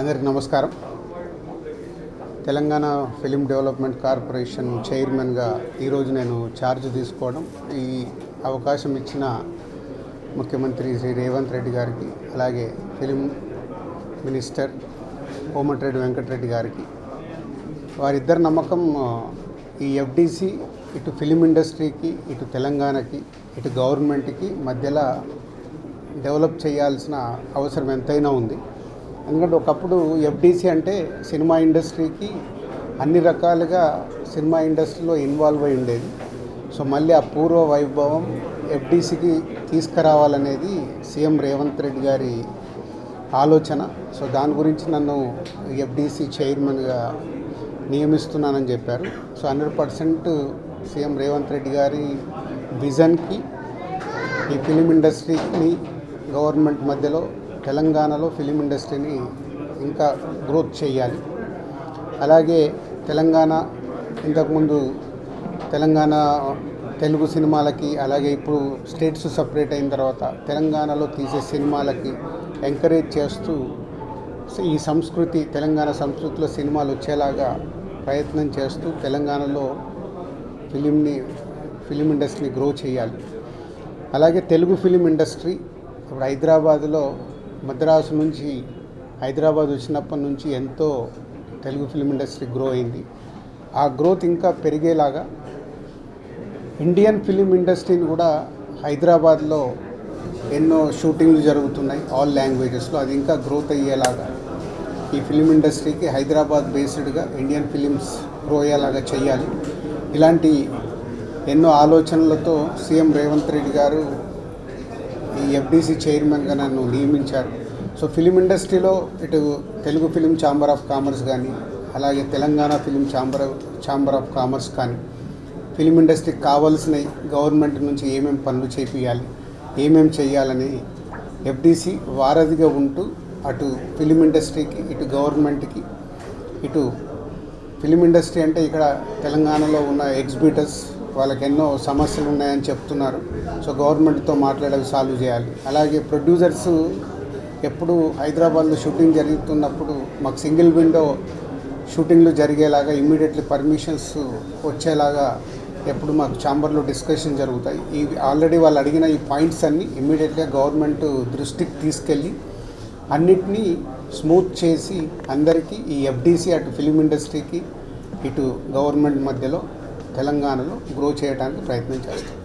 అందరికీ నమస్కారం. Telangana film development corporation చైర్మన్గా ఈరోజు నేను ఛార్జ్ తీసుకోవడం, ఈ అవకాశం ఇచ్చిన ముఖ్యమంత్రి శ్రీ రేవంత్ రెడ్డి గారికి, అలాగే ఫిలిం మినిస్టర్ కోమటిరెడ్డి వెంకటరెడ్డి గారికి, వారిద్దరి నమ్మకం ఈ ఎఫ్డిసి ఇటు ఫిలిం ఇండస్ట్రీకి, ఇటు తెలంగాణకి, ఇటు గవర్నమెంట్కి మధ్యలో డెవలప్ చేయాల్సిన అవసరం ఎంతైనా ఉంది. ఎందుకంటే ఒకప్పుడు ఎఫ్డిసి అంటే సినిమా ఇండస్ట్రీకి అన్ని రకాలుగా సినిమా ఇండస్ట్రీలో ఇన్వాల్వ్ అయి ఉండేది. సో మళ్ళీ ఆ పూర్వ వైభవం ఎఫ్డిసికి తీసుకురావాలనేది సీఎం రేవంత్ రెడ్డి గారి ఆలోచన. సో దాని గురించి నన్ను ఎఫ్డిసి చైర్మన్గా నియమిస్తున్నానని చెప్పారు. సో 100% సీఎం రేవంత్ రెడ్డి గారి విజన్కి ఈ ఫిలిం ఇండస్ట్రీని గవర్నమెంట్ మధ్యలో తెలంగాణలో ఫిలిం ఇండస్ట్రీని ఇంకా గ్రోత్ చేయాలి. అలాగే తెలంగాణ ఇంతకుముందు తెలంగాణ తెలుగు సినిమాలకి, అలాగే ఇప్పుడు స్టేట్స్ సపరేట్ అయిన తర్వాత తెలంగాణలో తీసే సినిమాలకి ఎంకరేజ్ చేస్తూ ఈ సంస్కృతి, తెలంగాణ సంస్కృతిలో సినిమాలు వచ్చేలాగా ప్రయత్నం చేస్తూ తెలంగాణలో ఫిలిం ఇండస్ట్రీని గ్రో చేయాలి. అలాగే తెలుగు ఫిలిం ఇండస్ట్రీ ఇప్పుడు హైదరాబాద్లో మద్రాసు నుంచి హైదరాబాద్ వచ్చినప్పటి నుంచి ఎంతో తెలుగు ఫిలిం ఇండస్ట్రీ గ్రో అయింది. ఆ గ్రోత్ ఇంకా పెరిగేలాగా ఇండియన్ ఫిలిం ఇండస్ట్రీని కూడా హైదరాబాద్లో ఎన్నో షూటింగ్లు జరుగుతున్నాయి ఆల్ లాంగ్వేజెస్లో, అది ఇంకా గ్రోత్ అయ్యేలాగా ఈ ఫిలిం ఇండస్ట్రీకి హైదరాబాద్ బేస్డ్గా ఇండియన్ ఫిలిమ్స్ గ్రో అయ్యేలాగా చేయాలి. ఇలాంటి ఎన్నో ఆలోచనలతో సీఎం రేవంత్ రెడ్డి గారు ఈ ఎఫ్డిసి చైర్మన్గా నన్ను నియమించారు. సో ఫిలిం ఇండస్ట్రీలో ఇటు Telugu film chamber of commerce కానీ, అలాగే Telangana film chamber of commerce కానీ ఫిలిం ఇండస్ట్రీకి కావాల్సినవి గవర్నమెంట్ నుంచి ఏమేమి పనులు చేయాలి, ఏమేమి చేయాలని ఎఫ్డిసి వారధిగా ఉంటూ అటు ఫిలిం ఇండస్ట్రీకి, ఇటు గవర్నమెంట్కి, ఇటు ఫిలిం ఇండస్ట్రీ అంటే ఇక్కడ తెలంగాణలో ఉన్న ఎగ్జిబిటర్స్ వాళ్ళకి ఎన్నో సమస్యలు ఉన్నాయని చెప్తున్నారు. సో గవర్నమెంట్తో మాట్లాడేవి సాల్వ్ చేయాలి. అలాగే ప్రొడ్యూసర్స్ ఎప్పుడు హైదరాబాద్లో షూటింగ్ జరుగుతున్నప్పుడు మాకు సింగిల్ విండో షూటింగ్లు జరిగేలాగా ఇమ్మీడియట్లీ పర్మిషన్స్ వచ్చేలాగా ఎప్పుడు మాకు ఛాంబర్లో డిస్కషన్ జరుగుతాయి. ఇవి ఆల్రెడీ వాళ్ళు అడిగిన ఈ పాయింట్స్ అన్నీ ఇమ్మీడియట్గా గవర్నమెంట్ దృష్టికి తీసుకెళ్ళి అన్నిటినీ స్మూత్ చేసి అందరికీ ఈ ఎఫ్డిసి అటు ఫిలిం ఇండస్ట్రీకి, ఇటు గవర్నమెంట్ మధ్యలో తెలంగాణలో గ్రో చేయడానికి ప్రయత్నం చేస్తాం.